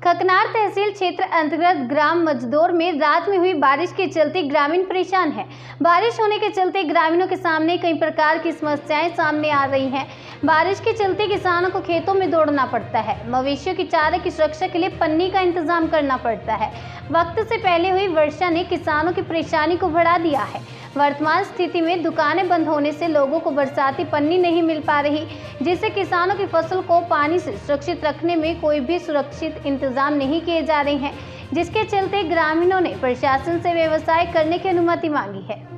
खकनार तहसील क्षेत्र अंतर्गत ग्राम मजदौर में रात में हुई बारिश के चलते ग्रामीण परेशान हैं। बारिश होने के चलते ग्रामीणों के सामने कई प्रकार की समस्याएं सामने आ रही हैं। बारिश के चलते किसानों को खेतों में दौड़ना पड़ता है। मवेशियों की चारे की सुरक्षा के लिए पन्नी का इंतजाम करना पड़ता है। वक्त से पहले हुई वर्षा ने किसानों की परेशानी को बढ़ा दिया है। वर्तमान स्थिति में दुकानें बंद होने से लोगों को बरसाती पन्नी नहीं मिल पा रही, जिससे किसानों की फसल को पानी से सुरक्षित रखने में कोई भी सुरक्षित इंतजाम नहीं किए जा रहे हैं, जिसके चलते ग्रामीणों ने प्रशासन से व्यवसाय करने की अनुमति मांगी है।